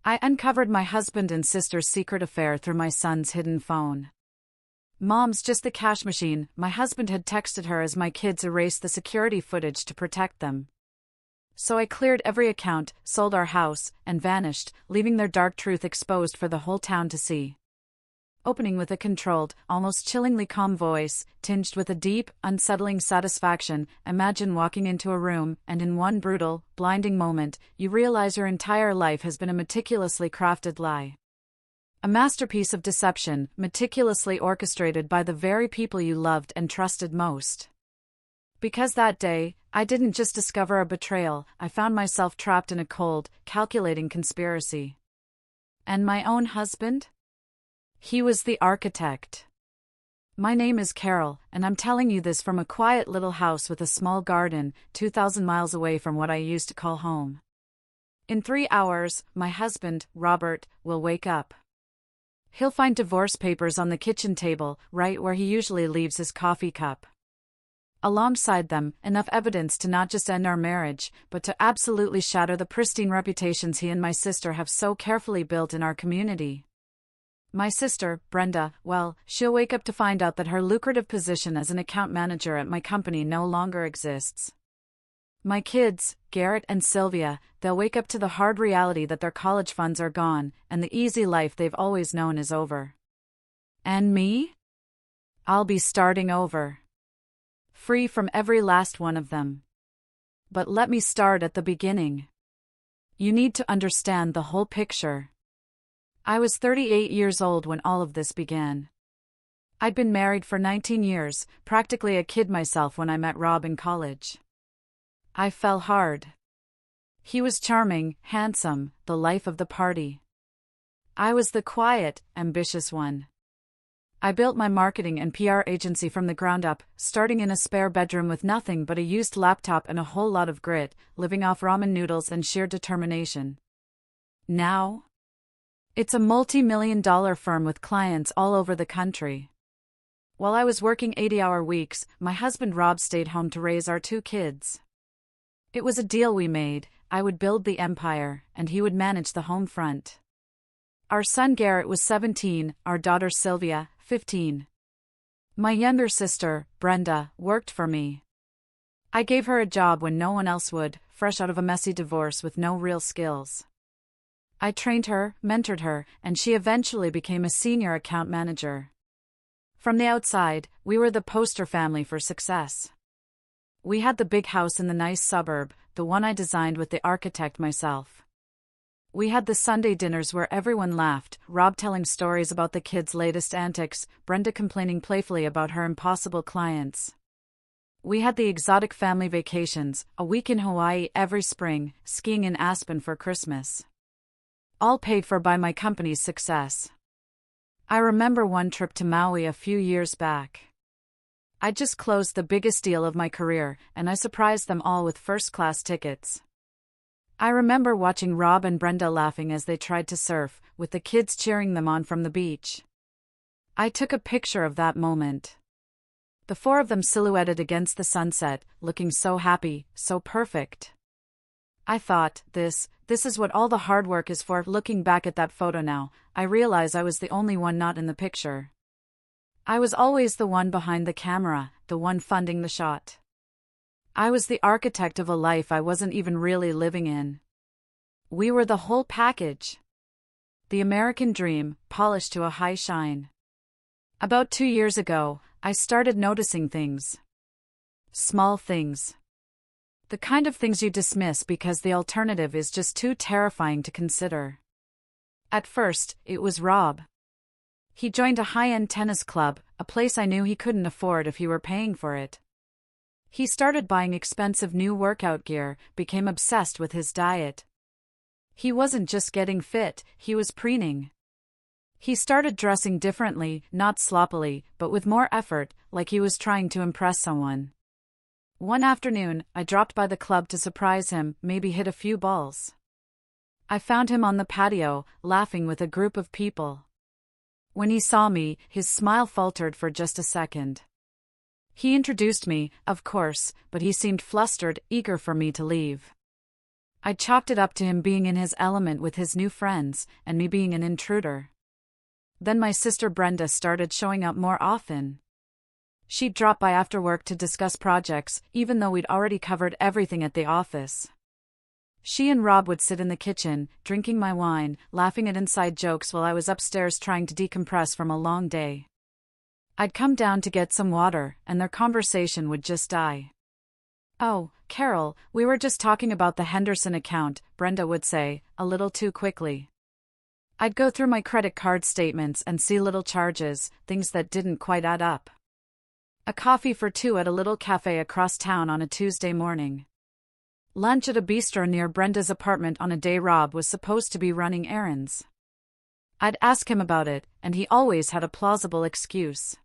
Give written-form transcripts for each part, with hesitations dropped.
I uncovered my husband and sister's secret affair through my son's hidden phone. Mom's just the cash machine, my husband had texted her as my kids erased the security footage to protect them. So I cleared every account, sold our house, and vanished, leaving their dark truth exposed for the whole town to see. Opening with a controlled, almost chillingly calm voice, tinged with a deep, unsettling satisfaction, imagine walking into a room, and in one brutal, blinding moment, you realize your entire life has been a meticulously crafted lie. A masterpiece of deception, meticulously orchestrated by the very people you loved and trusted most. Because that day, I didn't just discover a betrayal, I found myself trapped in a cold, calculating conspiracy. And my own husband? He was the architect. My name is Carol, and I'm telling you this from a quiet little house with a small garden, 2,000 miles away from what I used to call home. In 3 hours, my husband, Robert, will wake up. He'll find divorce papers on the kitchen table, right where he usually leaves his coffee cup. Alongside them, enough evidence to not just end our marriage, but to absolutely shatter the pristine reputations he and my sister have so carefully built in our community. My sister, Brenda, well, she'll wake up to find out that her lucrative position as an account manager at my company no longer exists. My kids, Garrett and Sylvia, they'll wake up to the hard reality that their college funds are gone, and the easy life they've always known is over. And me? I'll be starting over. Free from every last one of them. But let me start at the beginning. You need to understand the whole picture. I was 38 years old when all of this began. I'd been married for 19 years, practically a kid myself when I met Rob in college. I fell hard. He was charming, handsome, the life of the party. I was the quiet, ambitious one. I built my marketing and PR agency from the ground up, starting in a spare bedroom with nothing but a used laptop and a whole lot of grit, living off ramen noodles and sheer determination. Now? It's a multi-million-dollar firm with clients all over the country. While I was working 80-hour weeks, my husband Rob stayed home to raise our 2 kids. It was a deal we made. I would build the empire, and he would manage the home front. Our son Garrett was 17, our daughter Sylvia, 15. My younger sister, Brenda, worked for me. I gave her a job when no one else would, fresh out of a messy divorce with no real skills. I trained her, mentored her, and she eventually became a senior account manager. From the outside, we were the poster family for success. We had the big house in the nice suburb, the one I designed with the architect myself. We had the Sunday dinners where everyone laughed, Rob telling stories about the kids' latest antics, Brenda complaining playfully about her impossible clients. We had the exotic family vacations, a week in Hawaii every spring, skiing in Aspen for Christmas. All paid for by my company's success. I remember one trip to Maui a few years back. I just closed the biggest deal of my career, and I surprised them all with first-class tickets. I remember watching Rob and Brenda laughing as they tried to surf, with the kids cheering them on from the beach. I took a picture of that moment. The 4 of them silhouetted against the sunset, looking so happy, so perfect. I thought, this is what all the hard work is for. Looking back at that photo now, I realize I was the only one not in the picture. I was always the one behind the camera, the one funding the shot. I was the architect of a life I wasn't even really living in. We were the whole package. The American dream, polished to a high shine. About 2 years ago, I started noticing things. Small things. The kind of things you dismiss because the alternative is just too terrifying to consider. At first, it was Rob. He joined a high-end tennis club, a place I knew he couldn't afford if he were paying for it. He started buying expensive new workout gear, became obsessed with his diet. He wasn't just getting fit, he was preening. He started dressing differently, not sloppily, but with more effort, like he was trying to impress someone. One afternoon, I dropped by the club to surprise him, maybe hit a few balls. I found him on the patio, laughing with a group of people. When he saw me, his smile faltered for just a second. He introduced me, of course, but he seemed flustered, eager for me to leave. I chalked it up to him being in his element with his new friends, and me being an intruder. Then my sister Brenda started showing up more often. She'd drop by after work to discuss projects, even though we'd already covered everything at the office. She and Rob would sit in the kitchen, drinking my wine, laughing at inside jokes while I was upstairs trying to decompress from a long day. I'd come down to get some water, and their conversation would just die. "Oh, Carol, we were just talking about the Henderson account," Brenda would say, a little too quickly. I'd go through my credit card statements and see little charges, things that didn't quite add up. A coffee for two at a little cafe across town on a Tuesday morning. Lunch at a bistro near Brenda's apartment on a day Rob was supposed to be running errands. I'd ask him about it, and he always had a plausible excuse.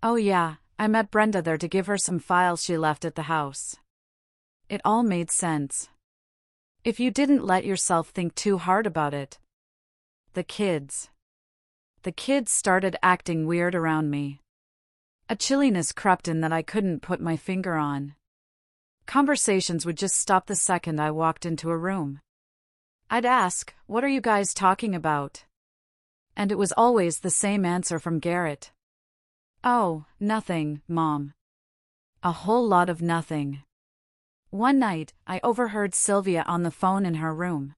"Oh yeah, I met Brenda there to give her some files she left at the house." It all made sense. If you didn't let yourself think too hard about it. The kids started acting weird around me. A chilliness crept in that I couldn't put my finger on. Conversations would just stop the second I walked into a room. I'd ask, "What are you guys talking about?" And it was always the same answer from Garrett. "Oh, nothing, Mom." A whole lot of nothing. One night, I overheard Sylvia on the phone in her room.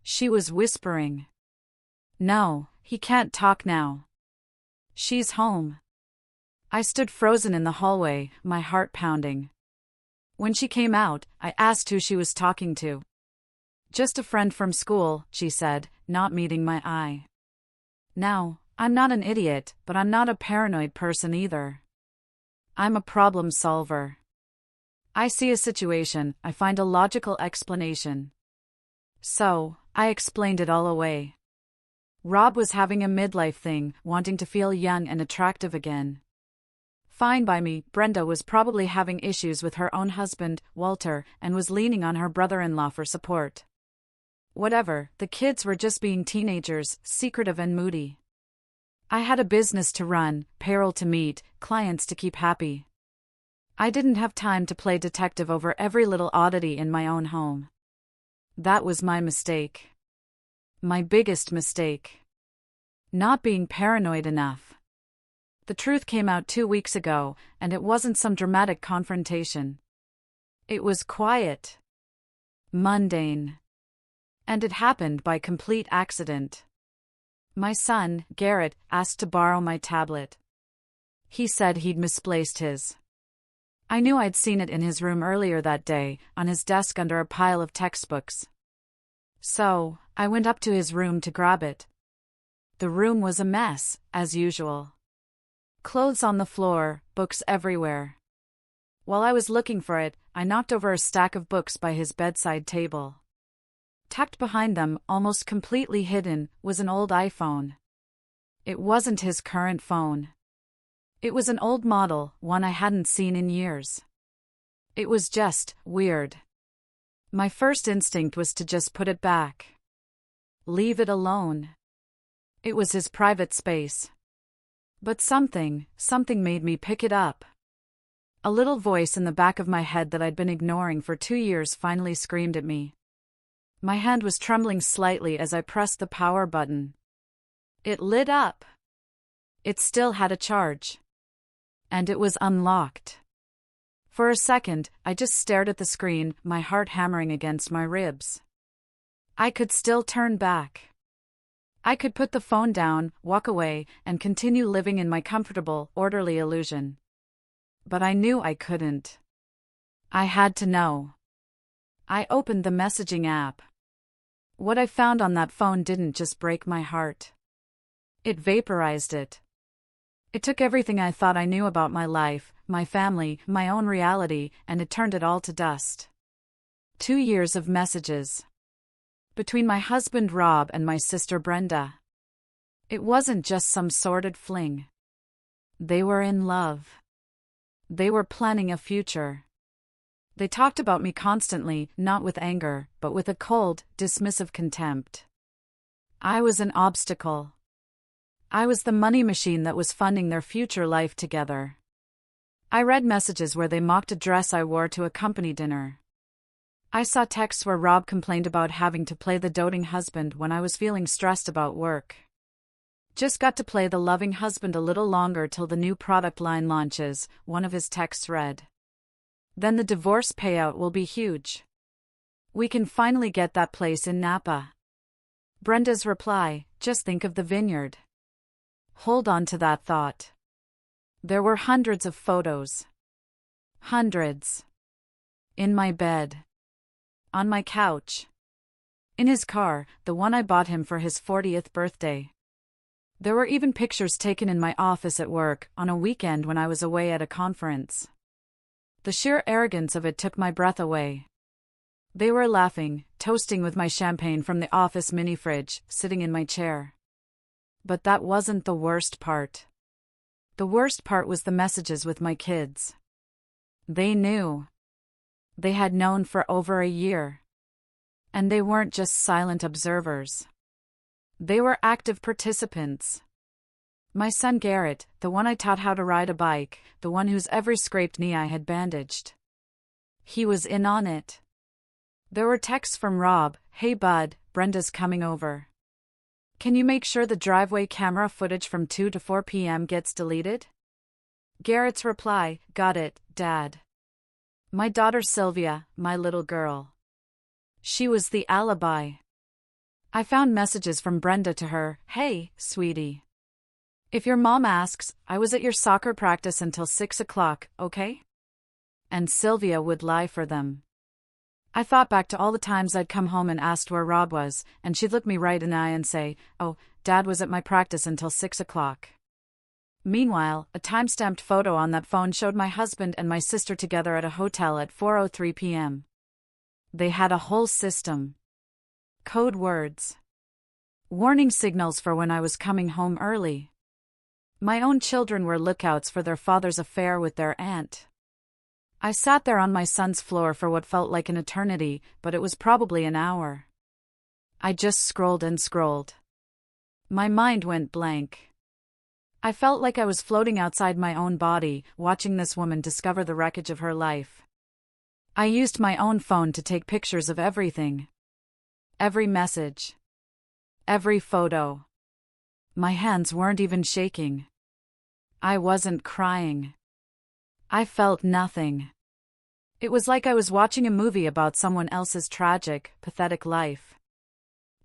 She was whispering. "No, he can't talk now. She's home." I stood frozen in the hallway, my heart pounding. When she came out, I asked who she was talking to. "Just a friend from school," she said, not meeting my eye. Now, I'm not an idiot, but I'm not a paranoid person either. I'm a problem solver. I see a situation, I find a logical explanation. So, I explained it all away. Rob was having a midlife thing, wanting to feel young and attractive again. Fine by me, Brenda was probably having issues with her own husband, Walter, and was leaning on her brother-in-law for support. Whatever, the kids were just being teenagers, secretive and moody. I had a business to run, payroll to meet, clients to keep happy. I didn't have time to play detective over every little oddity in my own home. That was my mistake. My biggest mistake. Not being paranoid enough. The truth came out 2 weeks ago, and it wasn't some dramatic confrontation. It was quiet. Mundane. And it happened by complete accident. My son, Garrett, asked to borrow my tablet. He said he'd misplaced his. I knew I'd seen it in his room earlier that day, on his desk under a pile of textbooks. So, I went up to his room to grab it. The room was a mess, as usual. Clothes on the floor, books everywhere. While I was looking for it, I knocked over a stack of books by his bedside table. Tucked behind them, almost completely hidden, was an old iPhone. It wasn't his current phone. It was an old model, one I hadn't seen in years. It was just weird. My first instinct was to just put it back. Leave it alone. It was his private space. But something made me pick it up. A little voice in the back of my head that I'd been ignoring for 2 years finally screamed at me. My hand was trembling slightly as I pressed the power button. It lit up. It still had a charge. And it was unlocked. For a second, I just stared at the screen, my heart hammering against my ribs. I could still turn back. I could put the phone down, walk away, and continue living in my comfortable, orderly illusion. But I knew I couldn't. I had to know. I opened the messaging app. What I found on that phone didn't just break my heart. It vaporized it. It took everything I thought I knew about my life, my family, my own reality, and it turned it all to dust. 2 years of messages. Between my husband Rob and my sister Brenda. It wasn't just some sordid fling. They were in love. They were planning a future. They talked about me constantly, not with anger, but with a cold, dismissive contempt. I was an obstacle. I was the money machine that was funding their future life together. I read messages where they mocked a dress I wore to a company dinner. I saw texts where Rob complained about having to play the doting husband when I was feeling stressed about work. Just got to play the loving husband a little longer till the new product line launches, one of his texts read. Then the divorce payout will be huge. We can finally get that place in Napa. Brenda's reply, just think of the vineyard. Hold on to that thought. There were hundreds of photos. Hundreds. In my bed. On my couch. In his car, the one I bought him for his 40th birthday. There were even pictures taken in my office at work on a weekend when I was away at a conference. The sheer arrogance of it took my breath away. They were laughing, toasting with my champagne from the office mini-fridge, sitting in my chair. But that wasn't the worst part. The worst part was the messages with my kids. They knew. They had known for over a year. And they weren't just silent observers. They were active participants. My son Garrett, the one I taught how to ride a bike, the one whose every scraped knee I had bandaged. He was in on it. There were texts from Rob, "Hey bud, Brenda's coming over. Can you make sure the driveway camera footage from 2 to 4 p.m. gets deleted?" Garrett's reply, "Got it, Dad." My daughter Sylvia, my little girl. She was the alibi. I found messages from Brenda to her, "Hey, sweetie. If your mom asks, I was at your soccer practice until 6 o'clock, okay?" And Sylvia would lie for them. I thought back to all the times I'd come home and asked where Rob was, and she'd look me right in the eye and say, "Oh, Dad was at my practice until 6 o'clock. Meanwhile, a time-stamped photo on that phone showed my husband and my sister together at a hotel at 4:03 p.m. They had a whole system. Code words. Warning signals for when I was coming home early. My own children were lookouts for their father's affair with their aunt. I sat there on my son's floor for what felt like an eternity, but it was probably an hour. I just scrolled and scrolled. My mind went blank. I felt like I was floating outside my own body, watching this woman discover the wreckage of her life. I used my own phone to take pictures of everything. Every message. Every photo. My hands weren't even shaking. I wasn't crying. I felt nothing. It was like I was watching a movie about someone else's tragic, pathetic life.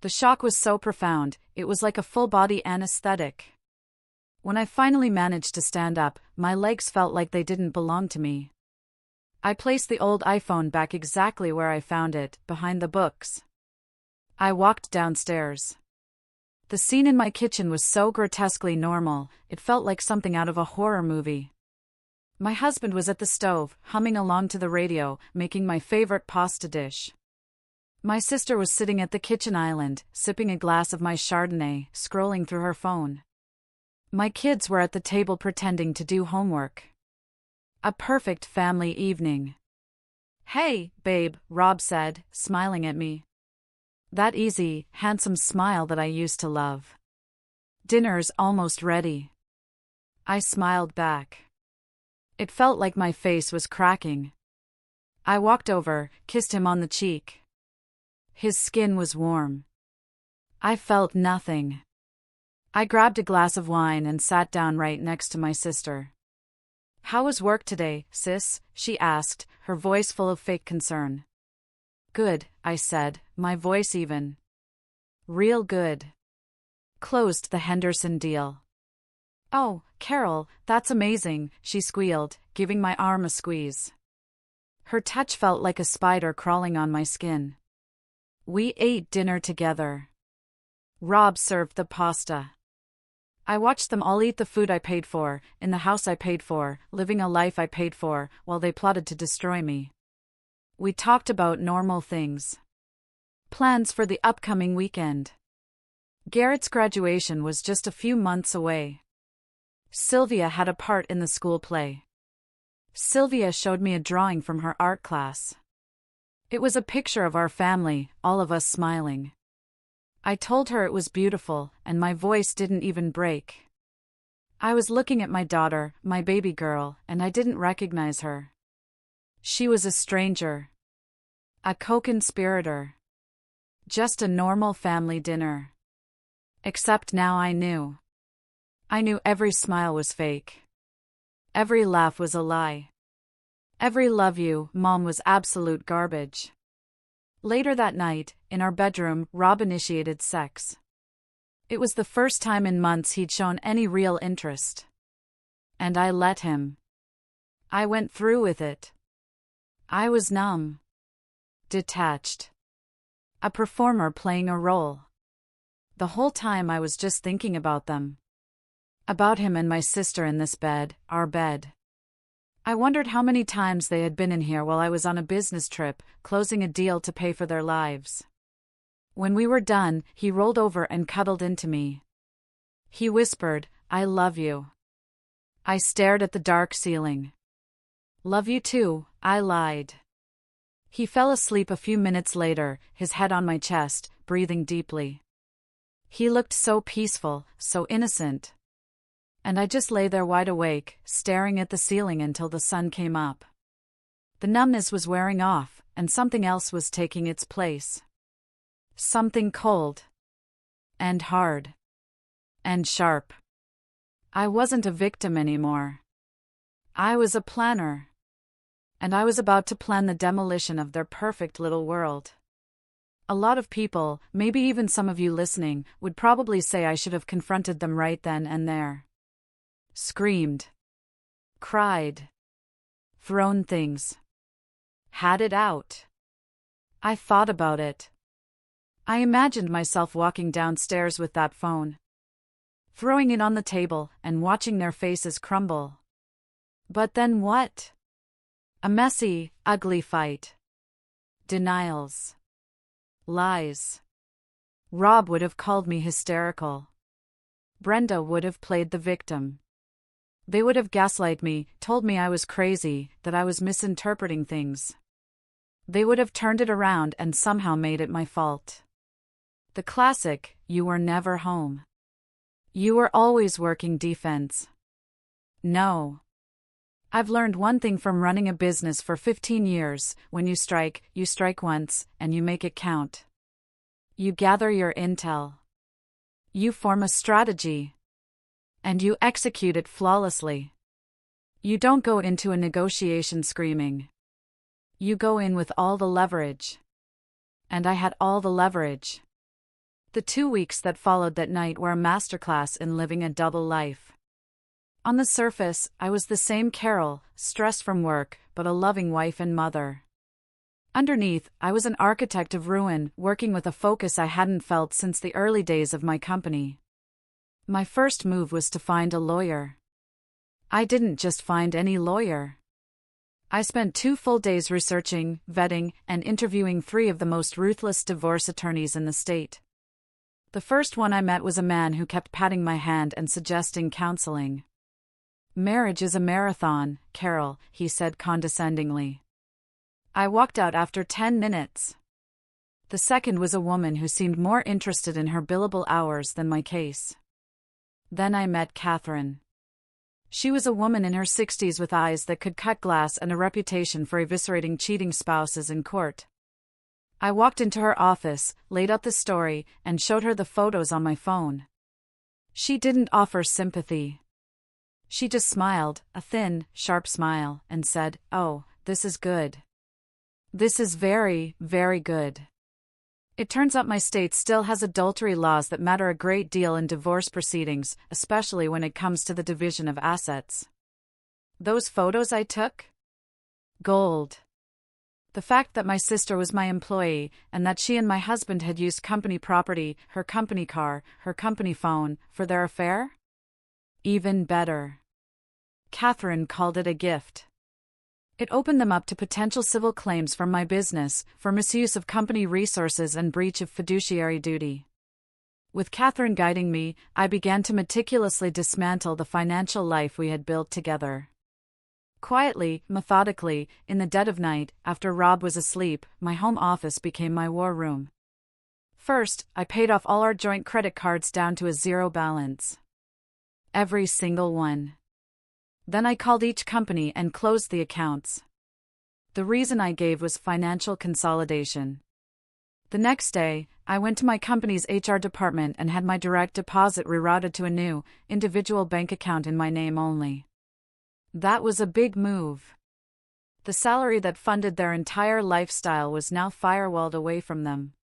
The shock was so profound, it was like a full-body anesthetic. When I finally managed to stand up, my legs felt like they didn't belong to me. I placed the old iPhone back exactly where I found it, behind the books. I walked downstairs. The scene in my kitchen was so grotesquely normal, it felt like something out of a horror movie. My husband was at the stove, humming along to the radio, making my favorite pasta dish. My sister was sitting at the kitchen island, sipping a glass of my Chardonnay, scrolling through her phone. My kids were at the table pretending to do homework. A perfect family evening. "Hey, babe," Rob said, smiling at me. That easy, handsome smile that I used to love. "Dinner's almost ready." I smiled back. It felt like my face was cracking. I walked over, kissed him on the cheek. His skin was warm. I felt nothing. I grabbed a glass of wine and sat down right next to my sister. "How was work today, sis?" she asked, her voice full of fake concern. "Good," I said, my voice even. "Real good. Closed the Henderson deal." "Oh, Carol, that's amazing," she squealed, giving my arm a squeeze. Her touch felt like a spider crawling on my skin. We ate dinner together. Rob served the pasta. I watched them all eat the food I paid for, in the house I paid for, living a life I paid for, while they plotted to destroy me. We talked about normal things. Plans for the upcoming weekend. Garrett's graduation was just a few months away. Sylvia had a part in the school play. Sylvia showed me a drawing from her art class. It was a picture of our family, all of us smiling. I told her it was beautiful, and my voice didn't even break. I was looking at my daughter, my baby girl, and I didn't recognize her. She was a stranger. A co-conspirator. Just a normal family dinner. Except now I knew. I knew every smile was fake. Every laugh was a lie. Every love you, Mom, was absolute garbage. Later that night, in our bedroom, Rob initiated sex. It was the first time in months he'd shown any real interest. And I let him. I went through with it. I was numb. Detached. A performer playing a role. The whole time I was just thinking about them. About him and my sister in this bed, our bed. I wondered how many times they had been in here while I was on a business trip, closing a deal to pay for their lives. When we were done, he rolled over and cuddled into me. He whispered, "I love you." I stared at the dark ceiling. "Love you too," I lied. He fell asleep a few minutes later, his head on my chest, breathing deeply. He looked so peaceful, so innocent. And I just lay there wide awake, staring at the ceiling until the sun came up. The numbness was wearing off, and something else was taking its place. Something cold. And hard. And sharp. I wasn't a victim anymore. I was a planner. And I was about to plan the demolition of their perfect little world. A lot of people, maybe even some of you listening, would probably say I should have confronted them right then and there. Screamed. Cried. Thrown things. Had it out. I thought about it. I imagined myself walking downstairs with that phone. Throwing it on the table and watching their faces crumble. But then what? A messy, ugly fight. Denials. Lies. Rob would have called me hysterical. Brenda would have played the victim. They would have gaslighted me, told me I was crazy, that I was misinterpreting things. They would have turned it around and somehow made it my fault. The classic, you were never home. You were always working defense. No. I've learned one thing from running a business for 15 years, when you strike once, and you make it count. You gather your intel. You form a strategy. And you execute it flawlessly. You don't go into a negotiation screaming. You go in with all the leverage. And I had all the leverage. The 2 weeks that followed that night were a masterclass in living a double life. On the surface, I was the same Carol, stressed from work, but a loving wife and mother. Underneath, I was an architect of ruin, working with a focus I hadn't felt since the early days of my company. My first move was to find a lawyer. I didn't just find any lawyer. I spent 2 full days researching, vetting, and interviewing 3 of the most ruthless divorce attorneys in the state. The first one I met was a man who kept patting my hand and suggesting counseling. "Marriage is a marathon, Carol," he said condescendingly. I walked out after 10 minutes. The second was a woman who seemed more interested in her billable hours than my case. Then I met Catherine. She was a woman in her 60s with eyes that could cut glass and a reputation for eviscerating cheating spouses in court. I walked into her office, laid out the story, and showed her the photos on my phone. She didn't offer sympathy. She just smiled, a thin, sharp smile, and said, "Oh, this is good. This is very, very good. It turns out my state still has adultery laws that matter a great deal in divorce proceedings, especially when it comes to the division of assets." Those photos I took? Gold. The fact that my sister was my employee, and that she and my husband had used company property, her company car, her company phone, for their affair? Even better. Catherine called it a gift. It opened them up to potential civil claims from my business, for misuse of company resources and breach of fiduciary duty. With Catherine guiding me, I began to meticulously dismantle the financial life we had built together. Quietly, methodically, in the dead of night, after Rob was asleep, my home office became my war room. First, I paid off all our joint credit cards down to a 0 balance. Every single one. Then I called each company and closed the accounts. The reason I gave was financial consolidation. The next day, I went to my company's HR department and had my direct deposit rerouted to a new, individual bank account in my name only. That was a big move. The salary that funded their entire lifestyle was now firewalled away from them.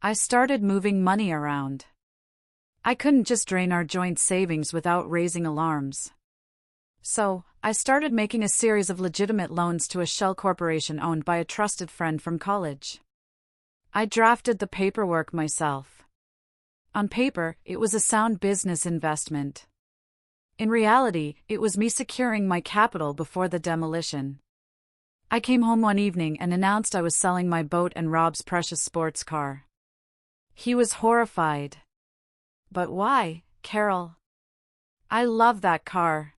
I started moving money around. I couldn't just drain our joint savings without raising alarms. So, I started making a series of legitimate loans to a shell corporation owned by a trusted friend from college. I drafted the paperwork myself. On paper, it was a sound business investment. In reality, it was me securing my capital before the demolition. I came home one evening and announced I was selling my boat and Rob's precious sports car. He was horrified. But why, Carol? I love that car.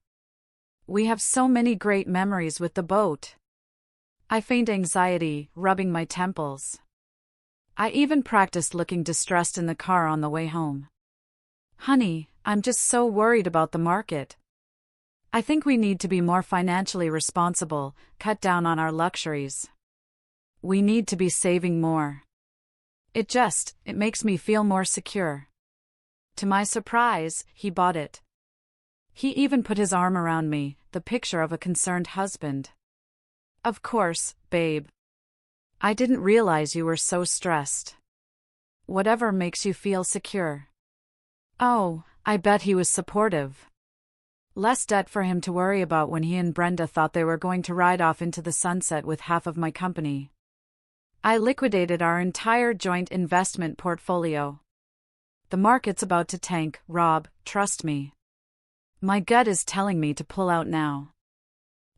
We have so many great memories with the boat. I feigned anxiety, rubbing my temples. I even practiced looking distressed in the car on the way home. Honey, I'm just so worried about the market. I think we need to be more financially responsible, cut down on our luxuries. We need to be saving more. It makes me feel more secure. To my surprise, he bought it. He even put his arm around me, the picture of a concerned husband. Of course, babe. I didn't realize you were so stressed. Whatever makes you feel secure. Oh, I bet he was supportive. Less debt for him to worry about when he and Brenda thought they were going to ride off into the sunset with half of my company. I liquidated our entire joint investment portfolio. The market's about to tank, Rob, trust me. My gut is telling me to pull out now.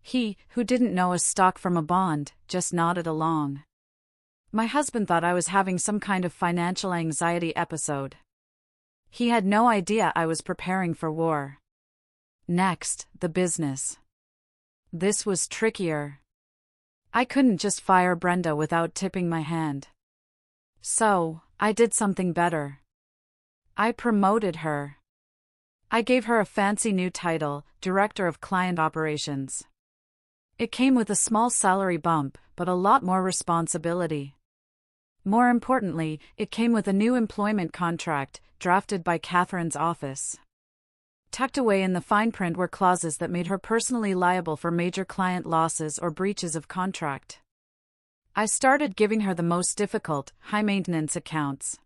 He, who didn't know a stock from a bond, just nodded along. My husband thought I was having some kind of financial anxiety episode. He had no idea I was preparing for war. Next, the business. This was trickier. I couldn't just fire Brenda without tipping my hand. So, I did something better. I promoted her. I gave her a fancy new title, Director of Client Operations. It came with a small salary bump, but a lot more responsibility. More importantly, it came with a new employment contract, drafted by Catherine's office. Tucked away in the fine print were clauses that made her personally liable for major client losses or breaches of contract. I started giving her the most difficult, high-maintenance accounts.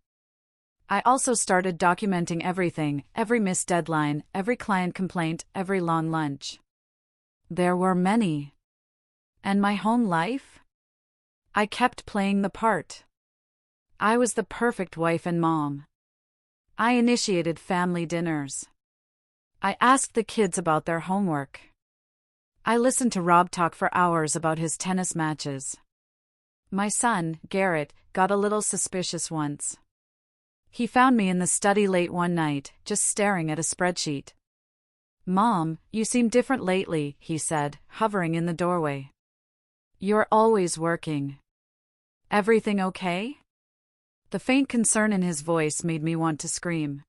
I also started documenting everything, every missed deadline, every client complaint, every long lunch. There were many. And my home life? I kept playing the part. I was the perfect wife and mom. I initiated family dinners. I asked the kids about their homework. I listened to Rob talk for hours about his tennis matches. My son, Garrett, got a little suspicious once. He found me in the study late one night, just staring at a spreadsheet. "Mom, you seem different lately," he said, hovering in the doorway. "You're always working. Everything okay?" The faint concern in his voice made me want to scream.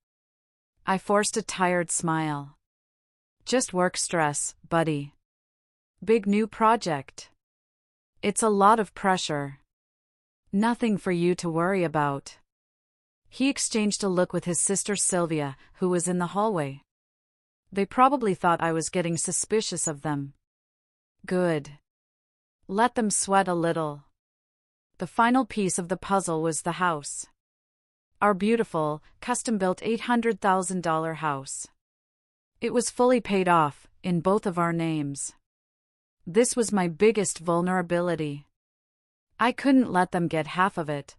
I forced a tired smile. "Just work stress, buddy. Big new project. It's a lot of pressure. Nothing for you to worry about." He exchanged a look with his sister Sylvia, who was in the hallway. They probably thought I was getting suspicious of them. Good. Let them sweat a little. The final piece of the puzzle was the house. Our beautiful, custom-built $800,000 house. It was fully paid off, in both of our names. This was my biggest vulnerability. I couldn't let them get half of it.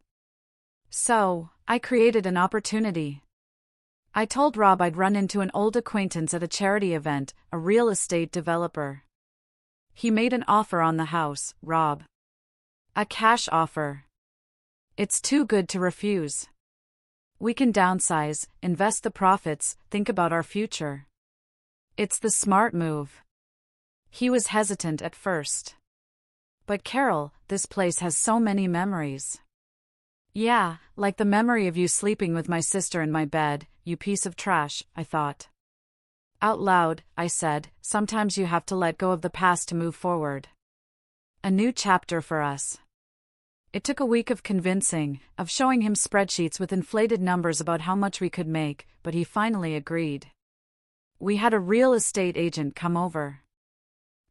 So, I created an opportunity. I told Rob I'd run into an old acquaintance at a charity event, a real estate developer. He made an offer on the house, Rob. A cash offer. It's too good to refuse. We can downsize, invest the profits, think about our future. It's the smart move. He was hesitant at first. But Carol, this place has so many memories. Yeah, like the memory of you sleeping with my sister in my bed, you piece of trash, I thought. Out loud, I said, sometimes you have to let go of the past to move forward. A new chapter for us. It took a week of convincing, of showing him spreadsheets with inflated numbers about how much we could make, but he finally agreed. We had a real estate agent come over.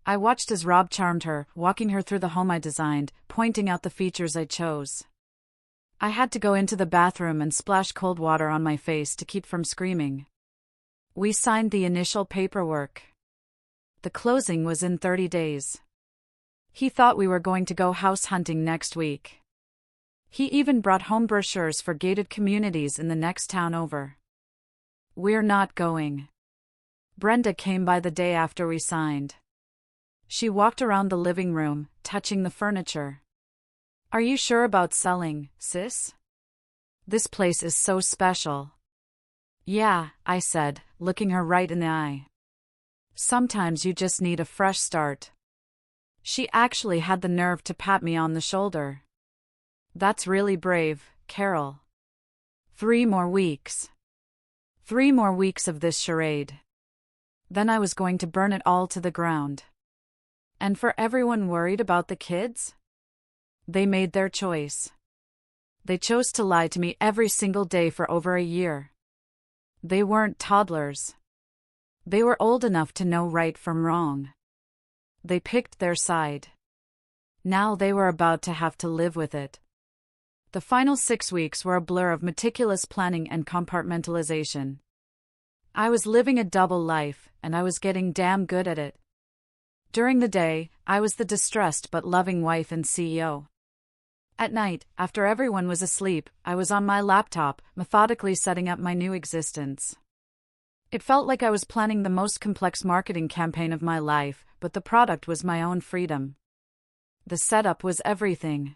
I watched as Rob charmed her, walking her through the home I designed, pointing out the features I chose. I had to go into the bathroom and splash cold water on my face to keep from screaming. We signed the initial paperwork. The closing was in 30 days. He thought we were going to go house hunting next week. He even brought home brochures for gated communities in the next town over. We're not going. Brenda came by the day after we signed. She walked around the living room, touching the furniture. Are you sure about selling, sis? This place is so special. Yeah, I said, looking her right in the eye. Sometimes you just need a fresh start. She actually had the nerve to pat me on the shoulder. That's really brave, Carol. 3 more weeks. 3 more weeks of this charade. Then I was going to burn it all to the ground. And for everyone worried about the kids? They made their choice. They chose to lie to me every single day for over a year. They weren't toddlers. They were old enough to know right from wrong. They picked their side. Now they were about to have to live with it. The final 6 weeks were a blur of meticulous planning and compartmentalization. I was living a double life, and I was getting damn good at it. During the day, I was the distressed but loving wife and CEO. At night, after everyone was asleep, I was on my laptop, methodically setting up my new existence. It felt like I was planning the most complex marketing campaign of my life, but the product was my own freedom. The setup was everything.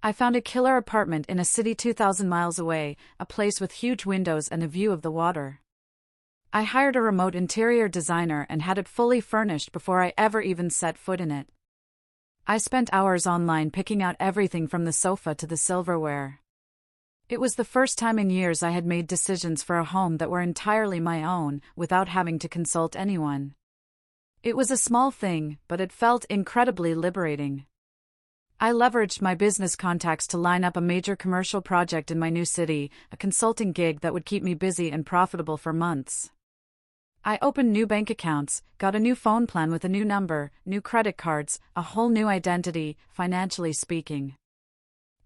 I found a killer apartment in a city 2,000 miles away, a place with huge windows and a view of the water. I hired a remote interior designer and had it fully furnished before I ever even set foot in it. I spent hours online picking out everything from the sofa to the silverware. It was the first time in years I had made decisions for a home that were entirely my own, without having to consult anyone. It was a small thing, but it felt incredibly liberating. I leveraged my business contacts to line up a major commercial project in my new city, a consulting gig that would keep me busy and profitable for months. I opened new bank accounts, got a new phone plan with a new number, new credit cards, a whole new identity, financially speaking.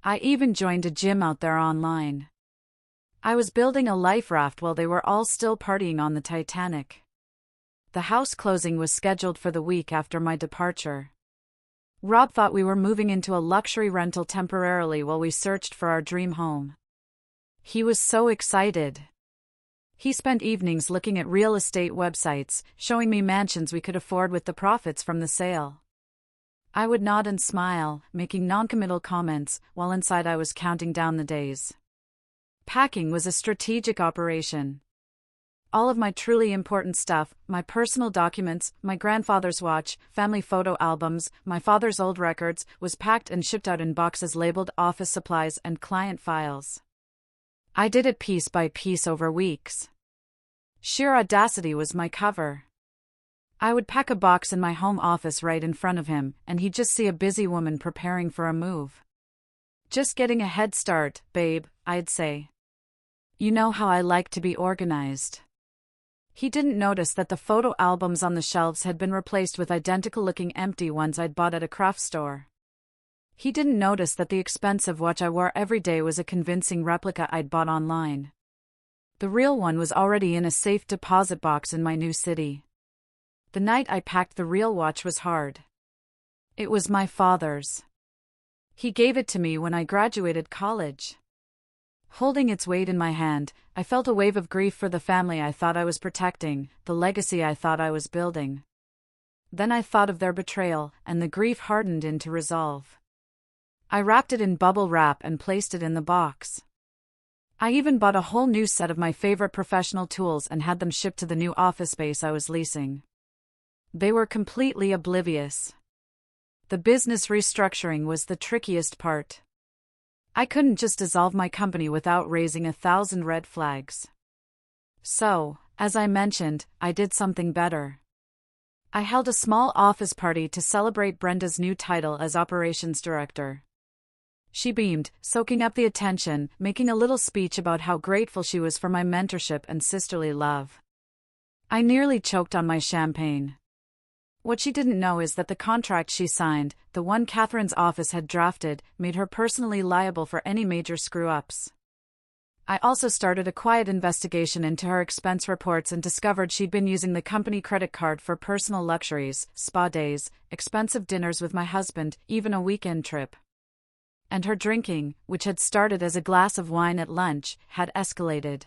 I even joined a gym out there online. I was building a life raft while they were all still partying on the Titanic. The house closing was scheduled for the week after my departure. Rob thought we were moving into a luxury rental temporarily while we searched for our dream home. He was so excited. He spent evenings looking at real estate websites, showing me mansions we could afford with the profits from the sale. I would nod and smile, making noncommittal comments, while inside I was counting down the days. Packing was a strategic operation. All of my truly important stuff, my personal documents, my grandfather's watch, family photo albums, my father's old records, was packed and shipped out in boxes labeled office supplies and client files. I did it piece by piece over weeks. Sheer audacity was my cover. I would pack a box in my home office right in front of him, and he'd just see a busy woman preparing for a move. Just getting a head start, babe, I'd say. You know how I like to be organized. He didn't notice that the photo albums on the shelves had been replaced with identical-looking empty ones I'd bought at a craft store. He didn't notice that the expensive watch I wore every day was a convincing replica I'd bought online. The real one was already in a safe deposit box in my new city. The night I packed the real watch was hard. It was my father's. He gave it to me when I graduated college. Holding its weight in my hand, I felt a wave of grief for the family I thought I was protecting, the legacy I thought I was building. Then I thought of their betrayal, and the grief hardened into resolve. I wrapped it in bubble wrap and placed it in the box. I even bought a whole new set of my favorite professional tools and had them shipped to the new office space I was leasing. They were completely oblivious. The business restructuring was the trickiest part. I couldn't just dissolve my company without raising 1,000 red flags. So, as I mentioned, I did something better. I held a small office party to celebrate Brenda's new title as operations director. She beamed, soaking up the attention, making a little speech about how grateful she was for my mentorship and sisterly love. I nearly choked on my champagne. What she didn't know is that the contract she signed, the one Catherine's office had drafted, made her personally liable for any major screw-ups. I also started a quiet investigation into her expense reports and discovered she'd been using the company credit card for personal luxuries, spa days, expensive dinners with my husband, even a weekend trip. And her drinking, which had started as a glass of wine at lunch, had escalated.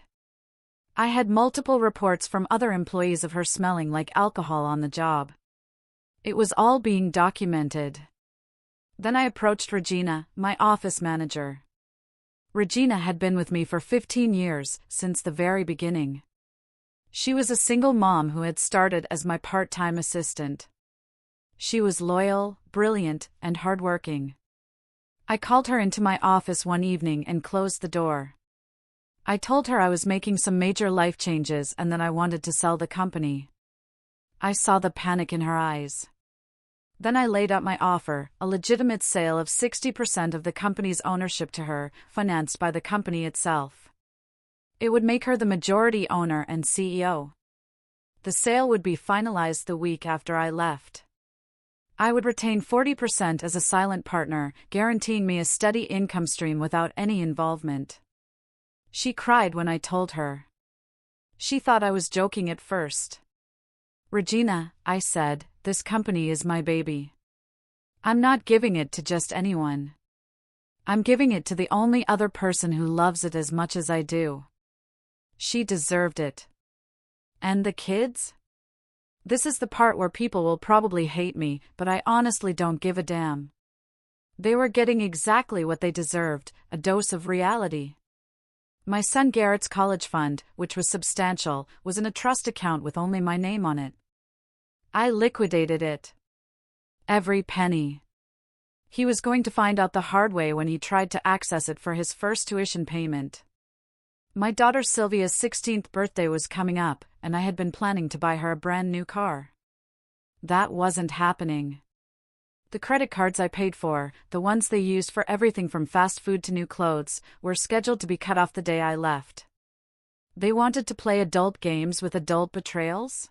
I had multiple reports from other employees of her smelling like alcohol on the job. It was all being documented. Then I approached Regina, my office manager. Regina had been with me for 15 years, since the very beginning. She was a single mom who had started as my part-time assistant. She was loyal, brilliant, and hardworking. I called her into my office one evening and closed the door. I told her I was making some major life changes and that I wanted to sell the company. I saw the panic in her eyes. Then I laid out my offer, a legitimate sale of 60% of the company's ownership to her, financed by the company itself. It would make her the majority owner and CEO. The sale would be finalized the week after I left. I would retain 40% as a silent partner, guaranteeing me a steady income stream without any involvement. She cried when I told her. She thought I was joking at first. Regina, I said, this company is my baby. I'm not giving it to just anyone. I'm giving it to the only other person who loves it as much as I do. She deserved it. And the kids? This is the part where people will probably hate me, but I honestly don't give a damn. They were getting exactly what they deserved, a dose of reality. My son Garrett's college fund, which was substantial, was in a trust account with only my name on it. I liquidated it. Every penny. He was going to find out the hard way when he tried to access it for his first tuition payment. My daughter Sylvia's 16th birthday was coming up, and I had been planning to buy her a brand new car. That wasn't happening. The credit cards I paid for, the ones they used for everything from fast food to new clothes, were scheduled to be cut off the day I left. They wanted to play adult games with adult betrayals?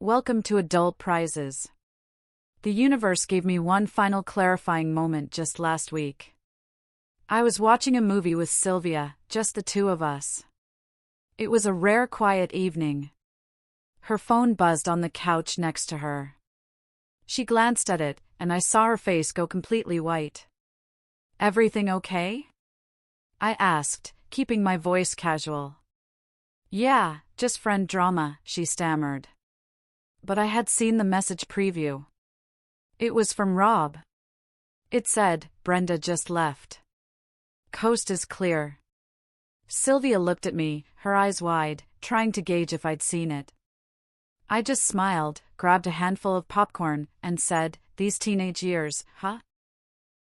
Welcome to adult prizes. The universe gave me one final clarifying moment just last week. I was watching a movie with Sylvia, just the two of us. It was a rare quiet evening. Her phone buzzed on the couch next to her. She glanced at it, and I saw her face go completely white. Everything okay? I asked, keeping my voice casual. Yeah, just friend drama, she stammered. But I had seen the message preview. It was from Rob. It said, Brenda just left. Coast is clear. Sylvia looked at me, her eyes wide, trying to gauge if I'd seen it. I just smiled, grabbed a handful of popcorn, and said, these teenage years, huh?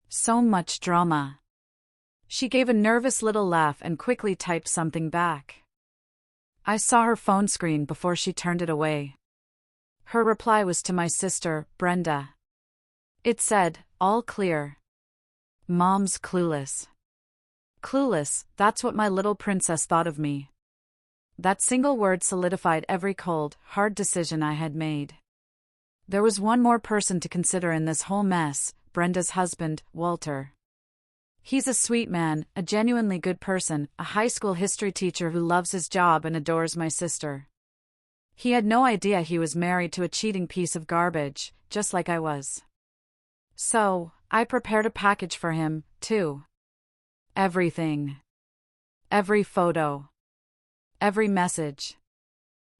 So much drama. She gave a nervous little laugh and quickly typed something back. I saw her phone screen before she turned it away. Her reply was to my sister, Brenda. It said, all clear. Mom's clueless. Clueless, that's what my little princess thought of me. That single word solidified every cold, hard decision I had made. There was one more person to consider in this whole mess, Brenda's husband, Walter. He's a sweet man, a genuinely good person, a high school history teacher who loves his job and adores my sister. He had no idea he was married to a cheating piece of garbage, just like I was. So, I prepared a package for him, too. Everything. Every photo. Every message.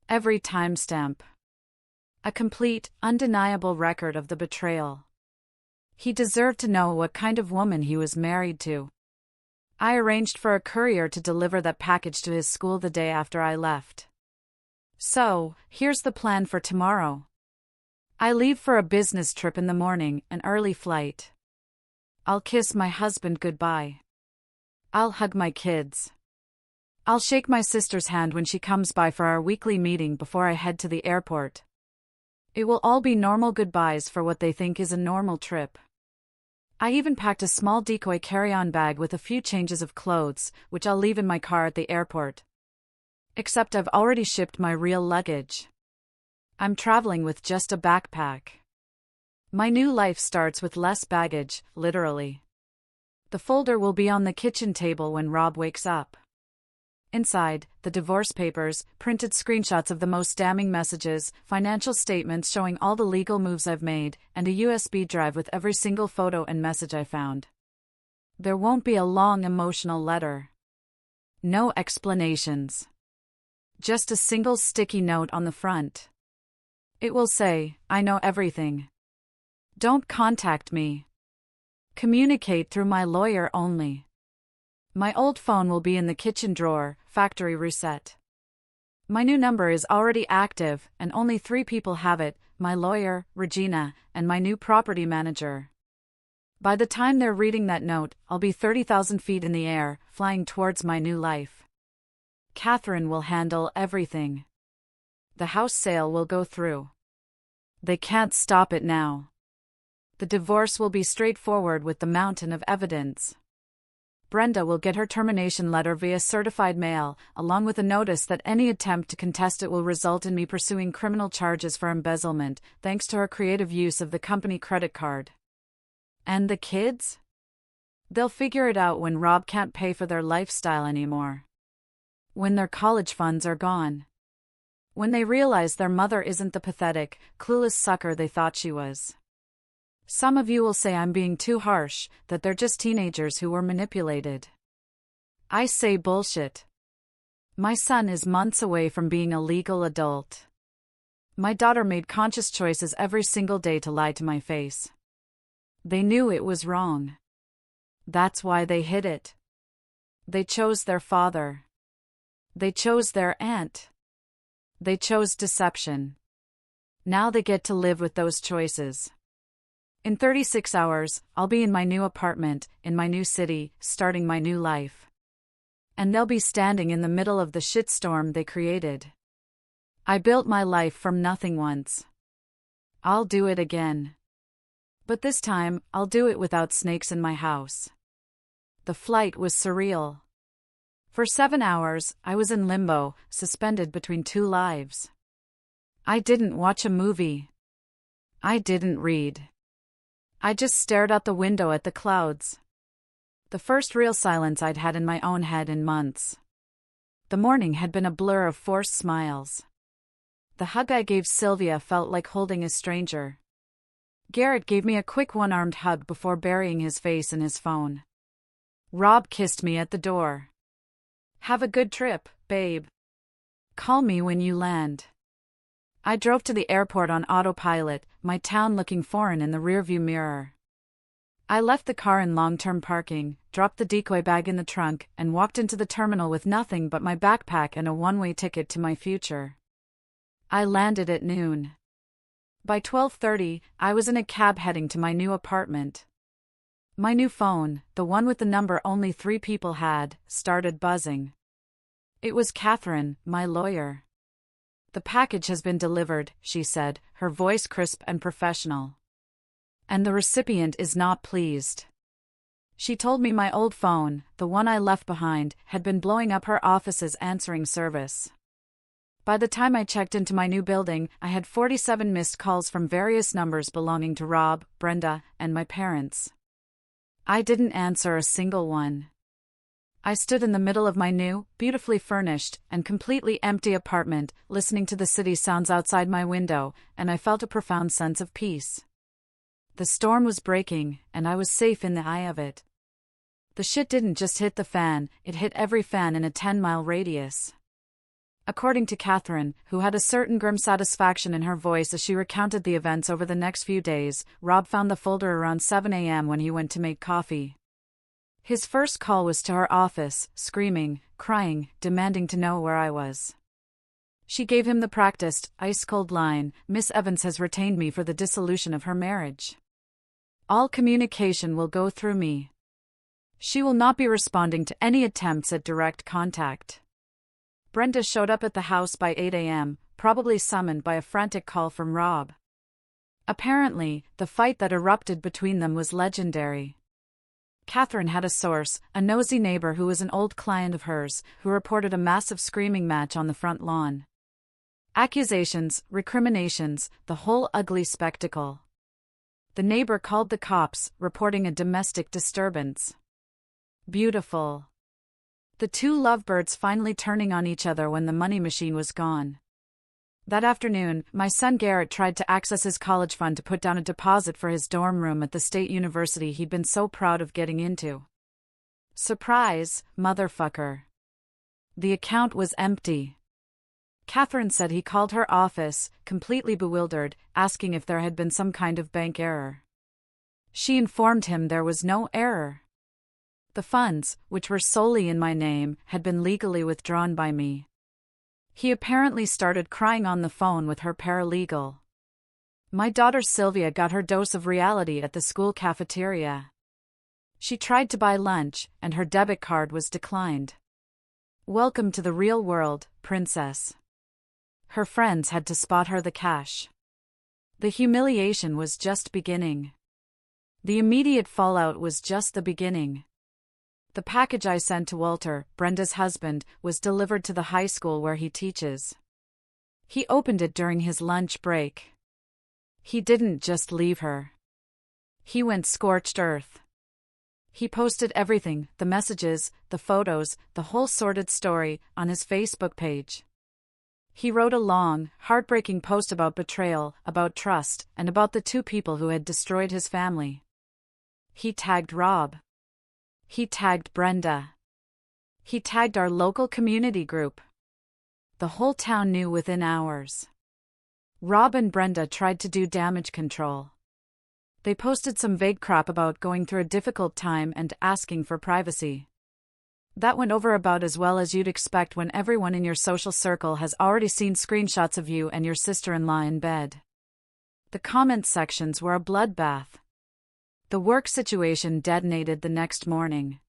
Every timestamp. A complete, undeniable record of the betrayal. He deserved to know what kind of woman he was married to. I arranged for a courier to deliver that package to his school the day after I left. So, here's the plan for tomorrow. I leave for a business trip in the morning, an early flight. I'll kiss my husband goodbye. I'll hug my kids. I'll shake my sister's hand when she comes by for our weekly meeting before I head to the airport. It will all be normal goodbyes for what they think is a normal trip. I even packed a small decoy carry-on bag with a few changes of clothes, which I'll leave in my car at the airport. Except I've already shipped my real luggage. I'm traveling with just a backpack. My new life starts with less baggage, literally. The folder will be on the kitchen table when Rob wakes up. Inside, the divorce papers, printed screenshots of the most damning messages, financial statements showing all the legal moves I've made, and a USB drive with every single photo and message I found. There won't be a long emotional letter. No explanations. Just a single sticky note on the front. It will say, "I know everything. Don't contact me. Communicate through my lawyer only." My old phone will be in the kitchen drawer, factory reset. My new number is already active, and only 3 people have it: my lawyer, Regina, and my new property manager. By the time they're reading that note, I'll be 30,000 feet in the air, flying towards my new life. Catherine will handle everything. The house sale will go through. They can't stop it now. The divorce will be straightforward with the mountain of evidence. Brenda will get her termination letter via certified mail, along with a notice that any attempt to contest it will result in me pursuing criminal charges for embezzlement, thanks to her creative use of the company credit card. And the kids? They'll figure it out when Rob can't pay for their lifestyle anymore. When their college funds are gone. When they realize their mother isn't the pathetic, clueless sucker they thought she was. Some of you will say I'm being too harsh, that they're just teenagers who were manipulated. I say bullshit. My son is months away from being a legal adult. My daughter made conscious choices every single day to lie to my face. They knew it was wrong. That's why they hid it. They chose their father. They chose their aunt. They chose deception. Now they get to live with those choices. In 36 hours, I'll be in my new apartment, in my new city, starting my new life. And they'll be standing in the middle of the shitstorm they created. I built my life from nothing once. I'll do it again. But this time, I'll do it without snakes in my house. The flight was surreal. For 7 hours, I was in limbo, suspended between 2 lives. I didn't watch a movie. I didn't read. I just stared out the window at the clouds. The first real silence I'd had in my own head in months. The morning had been a blur of forced smiles. The hug I gave Sylvia felt like holding a stranger. Garrett gave me a quick one-armed hug before burying his face in his phone. Rob kissed me at the door. "Have a good trip, babe. Call me when you land." I drove to the airport on autopilot, my town looking foreign in the rearview mirror. I left the car in long-term parking, dropped the decoy bag in the trunk, and walked into the terminal with nothing but my backpack and a one-way ticket to my future. I landed at noon. By 12:30, I was in a cab heading to my new apartment. My new phone, the one with the number only 3 people had, started buzzing. It was Catherine, my lawyer. "The package has been delivered," she said, her voice crisp and professional. "And the recipient is not pleased." She told me my old phone, the one I left behind, had been blowing up her office's answering service. By the time I checked into my new building, I had 47 missed calls from various numbers belonging to Rob, Brenda, and my parents. I didn't answer a single one. I stood in the middle of my new, beautifully furnished, and completely empty apartment, listening to the city sounds outside my window, and I felt a profound sense of peace. The storm was breaking, and I was safe in the eye of it. The shit didn't just hit the fan, it hit every fan in a 10-mile radius. According to Catherine, who had a certain grim satisfaction in her voice as she recounted the events over the next few days, Rob found the folder around 7 a.m. when he went to make coffee. His first call was to her office, screaming, crying, demanding to know where I was. She gave him the practiced, ice-cold line, "Miss Evans has retained me for the dissolution of her marriage. All communication will go through me. She will not be responding to any attempts at direct contact." Brenda showed up at the house by 8 a.m., probably summoned by a frantic call from Rob. Apparently, the fight that erupted between them was legendary. Catherine had a source, a nosy neighbor who was an old client of hers, who reported a massive screaming match on the front lawn. Accusations, recriminations, the whole ugly spectacle. The neighbor called the cops, reporting a domestic disturbance. Beautiful. The two lovebirds finally turning on each other when the money machine was gone. That afternoon, my son Garrett tried to access his college fund to put down a deposit for his dorm room at the state university he'd been so proud of getting into. Surprise, motherfucker. The account was empty. Catherine said he called her office, completely bewildered, asking if there had been some kind of bank error. She informed him there was no error. The funds, which were solely in my name, had been legally withdrawn by me. He apparently started crying on the phone with her paralegal. My daughter Sylvia got her dose of reality at the school cafeteria. She tried to buy lunch, and her debit card was declined. Welcome to the real world, princess. Her friends had to spot her the cash. The humiliation was just beginning. The immediate fallout was just the beginning. The package I sent to Walter, Brenda's husband, was delivered to the high school where he teaches. He opened it during his lunch break. He didn't just leave her. He went scorched earth. He posted everything, the messages, the photos, the whole sordid story, on his Facebook page. He wrote a long, heartbreaking post about betrayal, about trust, and about the two people who had destroyed his family. He tagged Rob. He tagged Brenda. He tagged our local community group. The whole town knew within hours. Rob and Brenda tried to do damage control. They posted some vague crap about going through a difficult time and asking for privacy. That went over about as well as you'd expect when everyone in your social circle has already seen screenshots of you and your sister-in-law in bed. The comment sections were a bloodbath. The work situation detonated the next morning.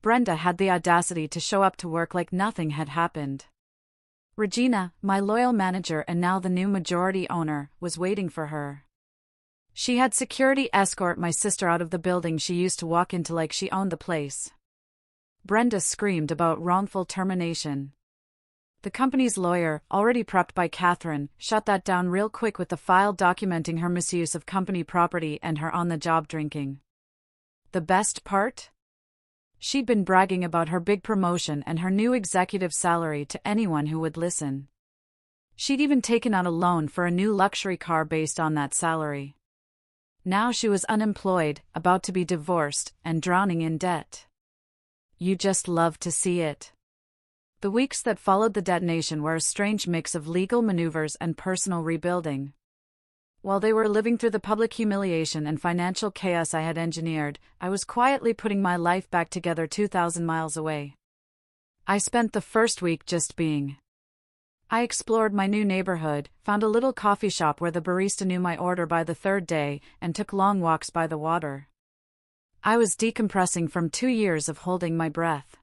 Brenda had the audacity to show up to work like nothing had happened. Regina, my loyal manager and now the new majority owner, was waiting for her. She had security escort my sister out of the building she used to walk into like she owned the place. Brenda screamed about wrongful termination. The company's lawyer, already prepped by Catherine, shut that down real quick with the file documenting her misuse of company property and her on-the-job drinking. The best part? She'd been bragging about her big promotion and her new executive salary to anyone who would listen. She'd even taken out a loan for a new luxury car based on that salary. Now she was unemployed, about to be divorced, and drowning in debt. You just love to see it. The weeks that followed the detonation were a strange mix of legal maneuvers and personal rebuilding. While they were living through the public humiliation and financial chaos I had engineered, I was quietly putting my life back together 2,000 miles away. I spent the first week just being. I explored my new neighborhood, found a little coffee shop where the barista knew my order by the third day, and took long walks by the water. I was decompressing from 2 years of holding my breath.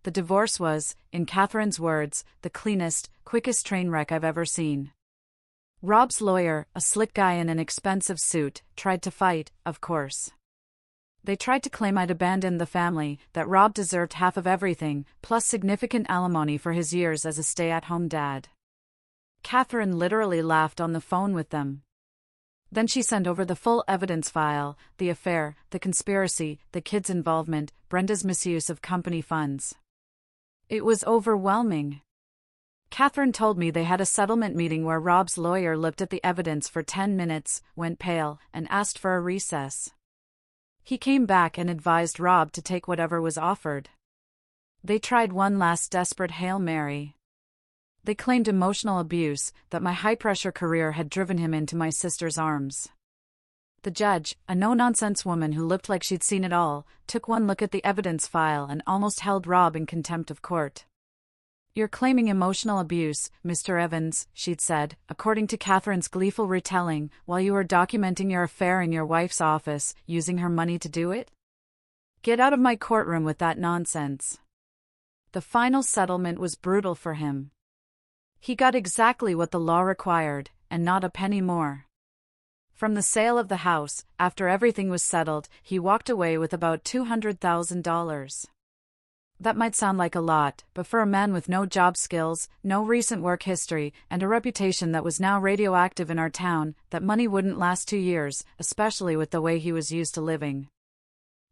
The divorce was, in Catherine's words, the cleanest, quickest train wreck I've ever seen. Rob's lawyer, a slick guy in an expensive suit, tried to fight, of course. They tried to claim I'd abandoned the family, that Rob deserved half of everything, plus significant alimony for his years as a stay-at-home dad. Catherine literally laughed on the phone with them. Then she sent over the full evidence file, the affair, the conspiracy, the kids' involvement, Brenda's misuse of company funds. It was overwhelming. Catherine told me they had a settlement meeting where Rob's lawyer looked at the evidence for 10 minutes, went pale, and asked for a recess. He came back and advised Rob to take whatever was offered. They tried one last desperate Hail Mary. They claimed emotional abuse, that my high-pressure career had driven him into my sister's arms. The judge, a no-nonsense woman who looked like she'd seen it all, took one look at the evidence file and almost held Rob in contempt of court. You're claiming emotional abuse, Mr. Evans, she'd said, according to Catherine's gleeful retelling, while you were documenting your affair in your wife's office, using her money to do it? Get out of my courtroom with that nonsense. The final settlement was brutal for him. He got exactly what the law required, and not a penny more. From the sale of the house, after everything was settled, he walked away with about $200,000. That might sound like a lot, but for a man with no job skills, no recent work history, and a reputation that was now radioactive in our town, that money wouldn't last 2 years, especially with the way he was used to living.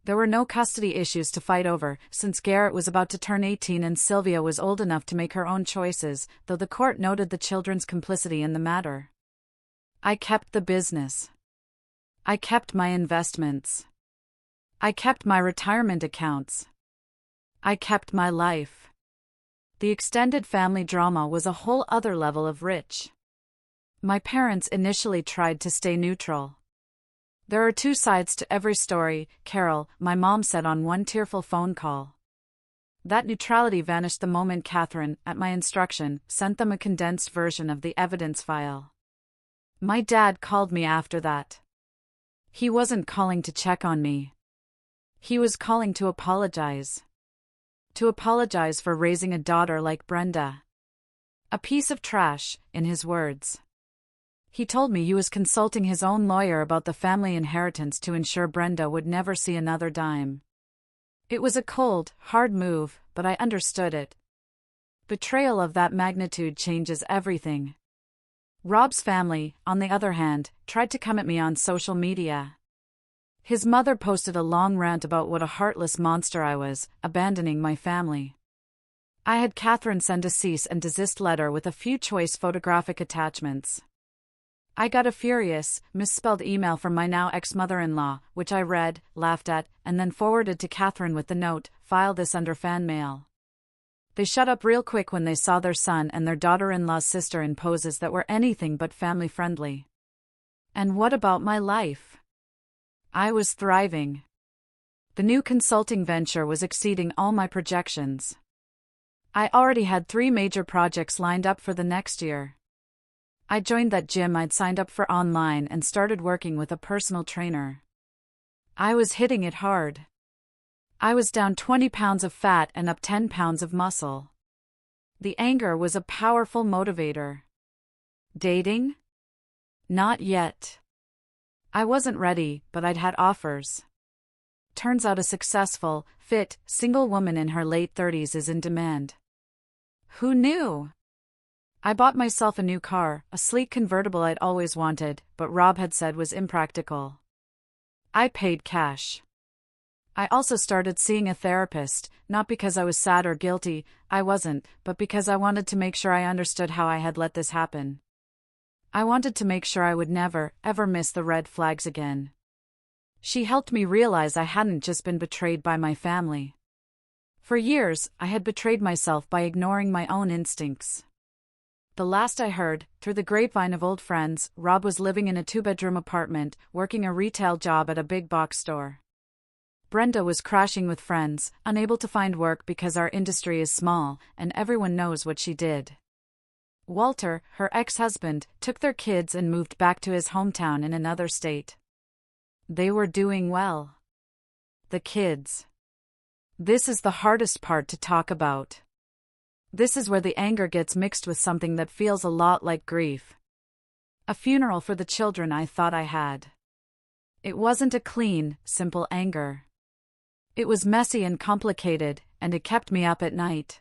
There were no custody issues to fight over, since Garrett was about to turn 18 and Sylvia was old enough to make her own choices, though the court noted the children's complicity in the matter. I kept the business. I kept my investments. I kept my retirement accounts. I kept my life. The extended family drama was a whole other level of rich. My parents initially tried to stay neutral. There are 2 sides to every story, Carol, my mom said on one tearful phone call. That neutrality vanished the moment Catherine, at my instruction, sent them a condensed version of the evidence file. My dad called me after that. He wasn't calling to check on me. He was calling to apologize. To apologize for raising a daughter like Brenda. A piece of trash, in his words. He told me he was consulting his own lawyer about the family inheritance to ensure Brenda would never see another dime. It was a cold, hard move, but I understood it. Betrayal of that magnitude changes everything. Rob's family, on the other hand, tried to come at me on social media. His mother posted a long rant about what a heartless monster I was, abandoning my family. I had Catherine send a cease and desist letter with a few choice photographic attachments. I got a furious, misspelled email from my now ex-mother-in-law, which I read, laughed at, and then forwarded to Catherine with the note, "File this under fan mail." They shut up real quick when they saw their son and their daughter-in-law's sister in poses that were anything but family-friendly. And what about my life? I was thriving. The new consulting venture was exceeding all my projections. I already had 3 major projects lined up for the next year. I joined that gym I'd signed up for online and started working with a personal trainer. I was hitting it hard. I was down 20 pounds of fat and up 10 pounds of muscle. The anger was a powerful motivator. Dating? Not yet. I wasn't ready, but I'd had offers. Turns out a successful, fit, single woman in her late 30s is in demand. Who knew? I bought myself a new car, a sleek convertible I'd always wanted, but Rob had said was impractical. I paid cash. I also started seeing a therapist, not because I was sad or guilty, I wasn't, but because I wanted to make sure I understood how I had let this happen. I wanted to make sure I would never, ever miss the red flags again. She helped me realize I hadn't just been betrayed by my family. For years, I had betrayed myself by ignoring my own instincts. The last I heard, through the grapevine of old friends, Rob was living in a 2-bedroom apartment, working a retail job at a big box store. Brenda was crashing with friends, unable to find work because our industry is small, and everyone knows what she did. Walter, her ex-husband, took their kids and moved back to his hometown in another state. They were doing well. The kids. This is the hardest part to talk about. This is where the anger gets mixed with something that feels a lot like grief. A funeral for the children I thought I had. It wasn't a clean, simple anger. It was messy and complicated, and it kept me up at night.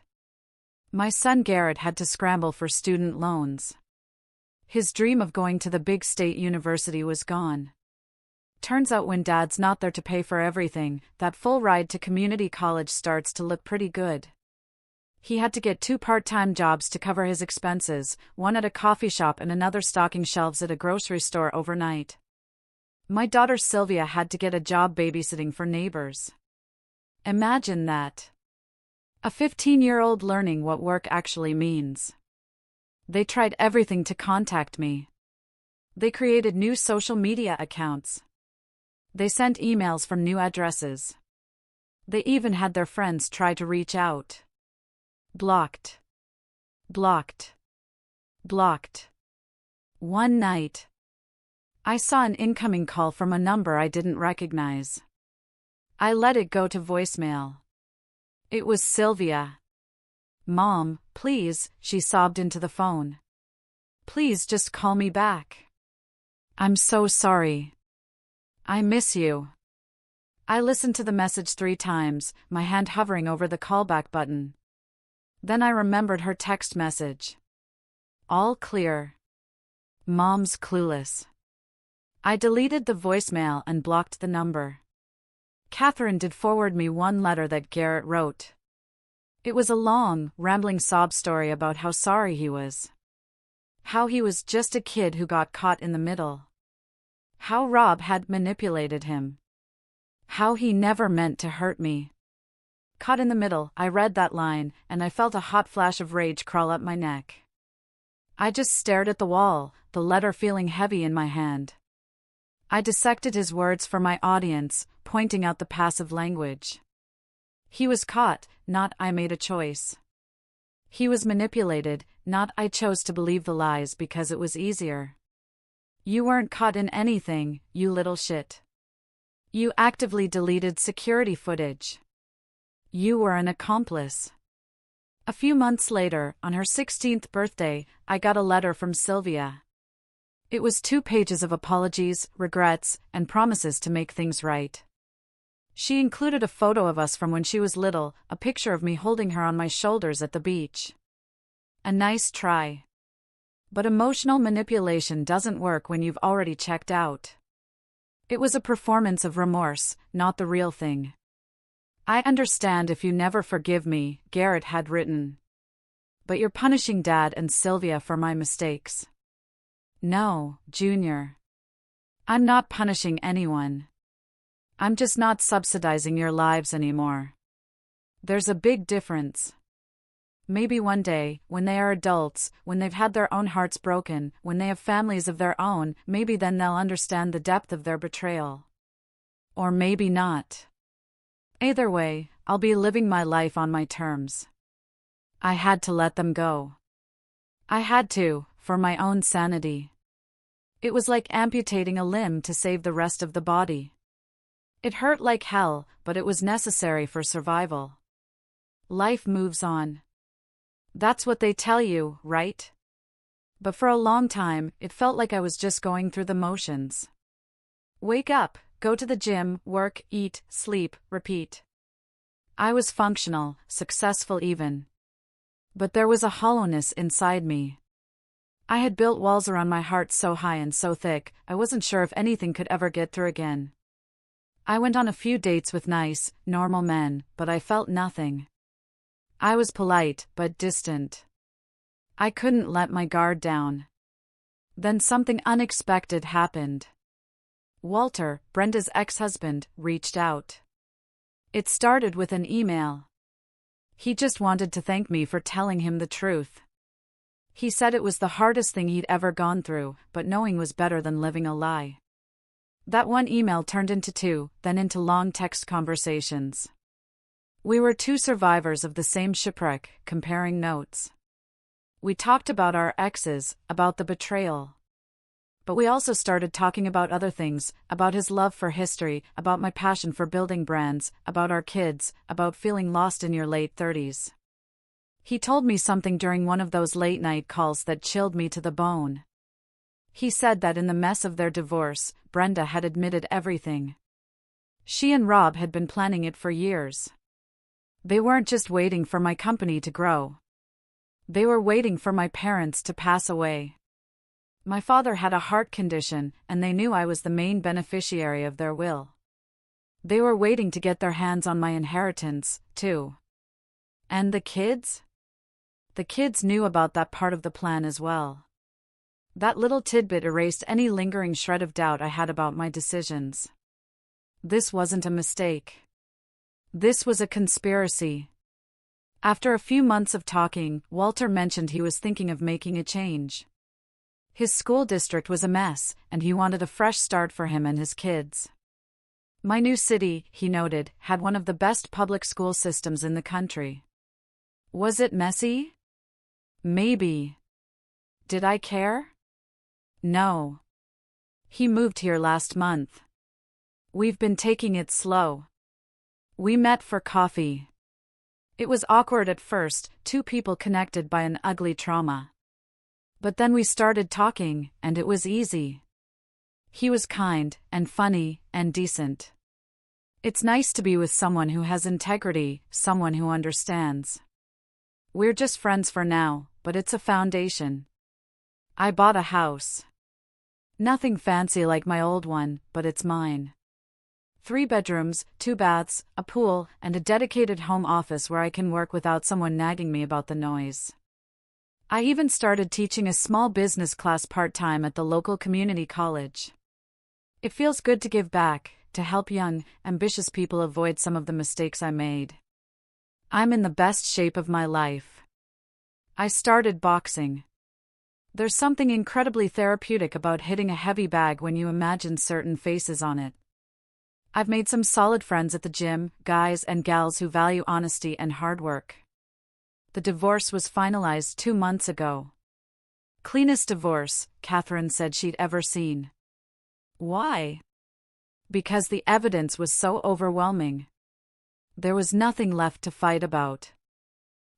My son Garrett had to scramble for student loans. His dream of going to the big state university was gone. Turns out when dad's not there to pay for everything, that full ride to community college starts to look pretty good. He had to get 2 part-time jobs to cover his expenses, one at a coffee shop and another stocking shelves at a grocery store overnight. My daughter Sylvia had to get a job babysitting for neighbors. Imagine that. A 15-year-old learning what work actually means. They tried everything to contact me. They created new social media accounts. They sent emails from new addresses. They even had their friends try to reach out. Blocked. Blocked. Blocked. One night, I saw an incoming call from a number I didn't recognize. I let it go to voicemail. It was Sylvia. "Mom, please," she sobbed into the phone. "Please just call me back. I'm so sorry. I miss you. I listened to the message 3 times, my hand hovering over the callback button. Then I remembered her text message. All clear. Mom's clueless. I deleted the voicemail and blocked the number. Catherine did forward me one letter that Garrett wrote. It was a long, rambling sob story about how sorry he was. How he was just a kid who got caught in the middle. How Rob had manipulated him. How he never meant to hurt me. Caught in the middle, I read that line, and I felt a hot flash of rage crawl up my neck. I just stared at the wall, the letter feeling heavy in my hand. I dissected his words for my audience, pointing out the passive language. He was caught, not I made a choice. He was manipulated, not I chose to believe the lies because it was easier. You weren't caught in anything, you little shit. You actively deleted security footage. You were an accomplice. A few months later, on her 16th birthday, I got a letter from Sylvia. It was 2 pages of apologies, regrets, and promises to make things right. She included a photo of us from when she was little, a picture of me holding her on my shoulders at the beach. A nice try. But emotional manipulation doesn't work when you've already checked out. It was a performance of remorse, not the real thing. I understand if you never forgive me, Garrett had written. But you're punishing Dad and Sylvia for my mistakes. No, Junior. I'm not punishing anyone. I'm just not subsidizing your lives anymore. There's a big difference. Maybe one day, when they are adults, when they've had their own hearts broken, when they have families of their own, maybe then they'll understand the depth of their betrayal. Or maybe not. Either way, I'll be living my life on my terms. I had to let them go. I had to, for my own sanity. It was like amputating a limb to save the rest of the body. It hurt like hell, but it was necessary for survival. Life moves on. That's what they tell you, right? But for a long time, it felt like I was just going through the motions. Wake up, go to the gym, work, eat, sleep, repeat. I was functional, successful even. But there was a hollowness inside me. I had built walls around my heart so high and so thick, I wasn't sure if anything could ever get through again. I went on a few dates with nice, normal men, but I felt nothing. I was polite, but distant. I couldn't let my guard down. Then something unexpected happened. Walter, Brenda's ex-husband, reached out. It started with an email. He just wanted to thank me for telling him the truth. He said it was the hardest thing he'd ever gone through, but knowing was better than living a lie. That one email turned into 2, then into long text conversations. We were 2 survivors of the same shipwreck, comparing notes. We talked about our exes, about the betrayal. But we also started talking about other things, about his love for history, about my passion for building brands, about our kids, about feeling lost in your late 30s. He told me something during one of those late-night calls that chilled me to the bone. He said that in the mess of their divorce, Brenda had admitted everything. She and Rob had been planning it for years. They weren't just waiting for my company to grow. They were waiting for my parents to pass away. My father had a heart condition, and they knew I was the main beneficiary of their will. They were waiting to get their hands on my inheritance, too. And the kids? The kids knew about that part of the plan as well. That little tidbit erased any lingering shred of doubt I had about my decisions. This wasn't a mistake. This was a conspiracy. After a few months of talking, Walter mentioned he was thinking of making a change. His school district was a mess, and he wanted a fresh start for him and his kids. My new city, he noted, had one of the best public school systems in the country. Was it messy? Maybe. Did I care? No. He moved here last month. We've been taking it slow. We met for coffee. It was awkward at first, 2 people connected by an ugly trauma. But then we started talking, and it was easy. He was kind, and funny, and decent. It's nice to be with someone who has integrity, someone who understands. We're just friends for now, but it's a foundation. I bought a house. Nothing fancy like my old one, but it's mine. 3 bedrooms, 2 baths, a pool, and a dedicated home office where I can work without someone nagging me about the noise. I even started teaching a small business class part-time at the local community college. It feels good to give back, to help young, ambitious people avoid some of the mistakes I made. I'm in the best shape of my life. I started boxing. There's something incredibly therapeutic about hitting a heavy bag when you imagine certain faces on it. I've made some solid friends at the gym, guys and gals who value honesty and hard work. The divorce was finalized 2 months ago. Cleanest divorce, Catherine said she'd ever seen. Why? Because the evidence was so overwhelming. There was nothing left to fight about.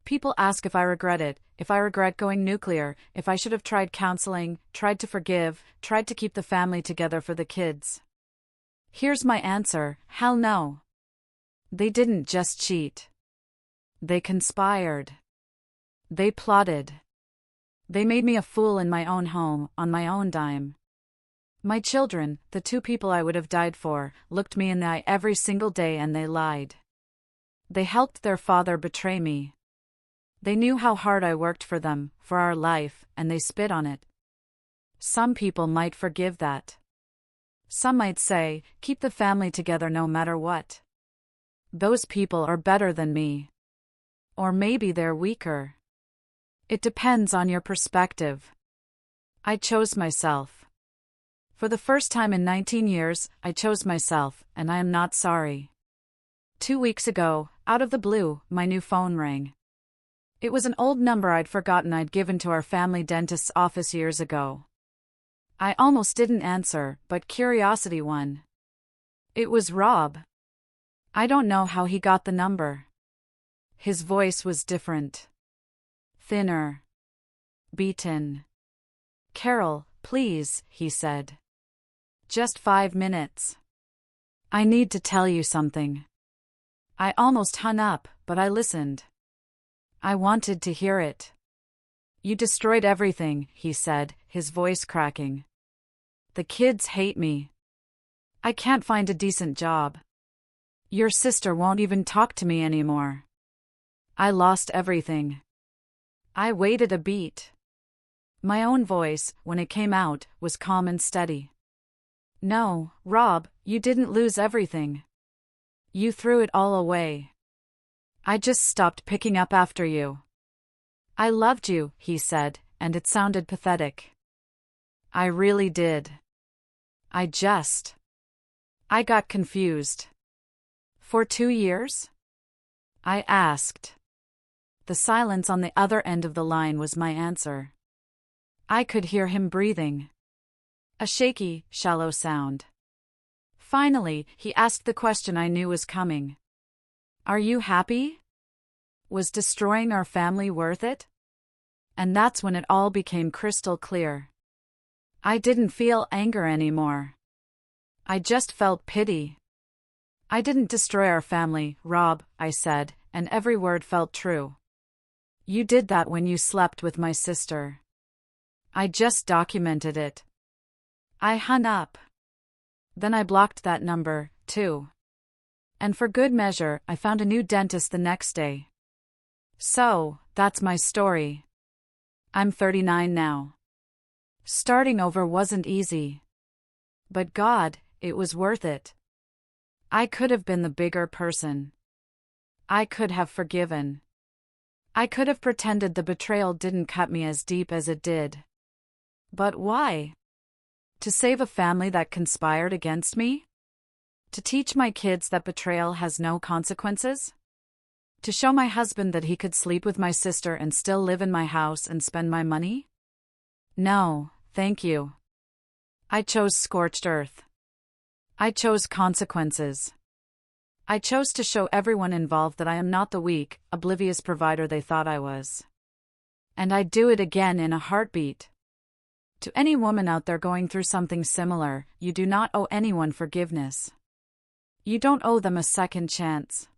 People ask if I regret it, if I regret going nuclear, if I should have tried counseling, tried to forgive, tried to keep the family together for the kids. Here's my answer: hell no. They didn't just cheat. They conspired. They plotted. They made me a fool in my own home, on my own dime. My children, the 2 people I would have died for, looked me in the eye every single day and they lied. They helped their father betray me. They knew how hard I worked for them, for our life, and they spit on it. Some people might forgive that. Some might say, keep the family together no matter what. Those people are better than me. Or maybe they're weaker. It depends on your perspective. I chose myself. For the first time in 19 years, I chose myself, and I am not sorry. 2 weeks ago, out of the blue, my new phone rang. It was an old number I'd forgotten I'd given to our family dentist's office years ago. I almost didn't answer, but curiosity won. It was Rob. I don't know how he got the number. His voice was different. Thinner. Beaten. "Carol, please," he said. "Just 5 minutes. I need to tell you something." I almost hung up, but I listened. I wanted to hear it. "You destroyed everything," he said, his voice cracking. "The kids hate me. I can't find a decent job. Your sister won't even talk to me anymore. I lost everything." I waited a beat. My own voice, when it came out, was calm and steady. "No, Rob, you didn't lose everything. You threw it all away. I just stopped picking up after you." "I loved you," he said, and it sounded pathetic. "I really did. I got confused." "For 2 years?" I asked. The silence on the other end of the line was my answer. I could hear him breathing. A shaky, shallow sound. Finally, he asked the question I knew was coming. "Are you happy? Was destroying our family worth it?" And that's when it all became crystal clear. I didn't feel anger anymore. I just felt pity. "I didn't destroy our family, Rob," I said, and every word felt true. "You did that when you slept with my sister. I just documented it." I hung up. Then I blocked that number, too. And for good measure, I found a new dentist the next day. So, that's my story. I'm 39 now. Starting over wasn't easy. But God, it was worth it. I could have been the bigger person. I could have forgiven. I could have pretended the betrayal didn't cut me as deep as it did. But why? To save a family that conspired against me? To teach my kids that betrayal has no consequences? To show my husband that he could sleep with my sister and still live in my house and spend my money? No, thank you. I chose scorched earth. I chose consequences. I chose to show everyone involved that I am not the weak, oblivious provider they thought I was. And I'd do it again in a heartbeat. To any woman out there going through something similar, you do not owe anyone forgiveness. You don't owe them a second chance.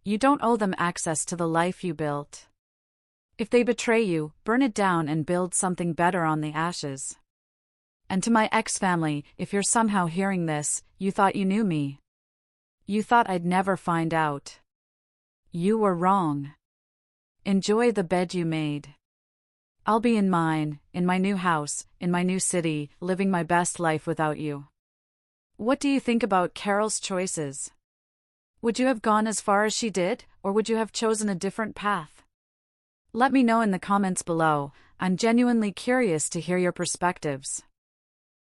You don't owe them access to the life you built. If they betray you, burn it down and build something better on the ashes. And to my ex-family, if you're somehow hearing this, you thought you knew me. You thought I'd never find out. You were wrong. Enjoy the bed you made. I'll be in mine, in my new house, in my new city, living my best life without you. What do you think about Carol's choices? Would you have gone as far as she did, or would you have chosen a different path? Let me know in the comments below. I'm genuinely curious to hear your perspectives.